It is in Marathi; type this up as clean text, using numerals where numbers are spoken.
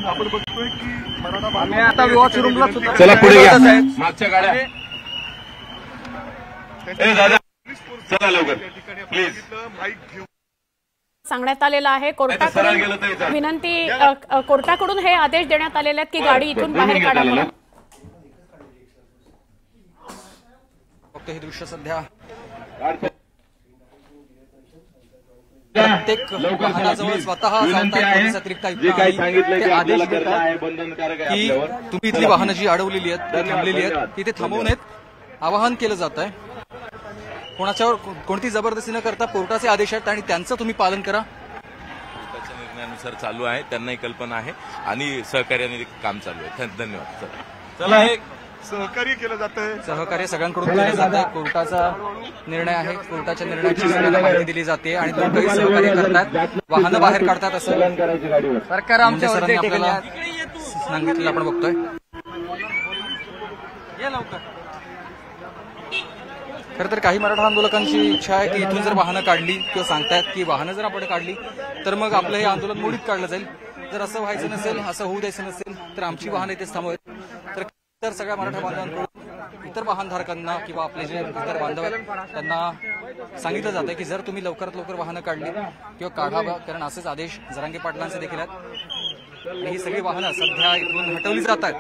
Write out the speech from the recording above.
आपण बघतोय की मराठा आम्ही आता विवाह सुरूला चला पुढे घ्या मागच्या गाड्या दादा चला लवकर प्लीज माईक घेऊन सांगण्यात आलेलं आहे कोर्टाकडून विनंती कोर्टाकडून हे आदेश देण्यात आलेले आहेत की गाडी इथून बाहेर काढा म्हणून। फक्त हे दृश्य सध्या प्रत्येक वाहनाजवळ स्वतः अतिरिक्त आदेश देतात की तुम्ही इथली वाहनं जी अडवलेली आहेत थांबलेली आहेत तिथे थांबवू नयेत आवाहन केलं जात आहे। कोणाच्यावर कोणती जबरदस्ती न करता कोर्टाचे आदेश आहेत आणि त्यांचं तुम्ही पालन करा। कोर्टाच्या निर्णयानुसार चालू आहे, त्यांनाही कल्पना आहे आणि सहकार्याने काम चालू आहे। धन्यवाद। चला हे सहकार्य केलं जात आहे, सहकार्य सगळ्यांकडून केलं जात आहे। कोर्टाचा निर्णय आहे, कोर्टाच्या निर्णयाची सगळ्यांना माहिती दिली जाते आणि लोकही सहकार्य करतात, वाहनं बाहेर काढतात असं सरकार आमच्या आपल्याला सांगितलं आपण बघतोय। खरं तर काही मराठा आंदोलकांची इच्छा आहे की इथून जर वाहनं काढली किंवा सांगतायत की वाहनं जर आपण काढली तर मग आपलं हे आंदोलन मोडीत काढलं जाईल। जर असं व्हायचं नसेल, असं होऊ द्यायचं नसेल तर आमची वाहनं इथेच थांबवायची। तर सगळ्या मराठा बांधवांकडून इतर वाहनधारकांना किंवा आपले जे इतर बांधव आहेत त्यांना सांगितलं जातं की जर तुम्ही लवकरात लवकर वाहनं काढली किंवा काढावं, कारण असेच आदेश जरांगे पाटलांचे देखील आहेत आणि ही सगळी वाहनं सध्या इथून हटवली जात आहेत।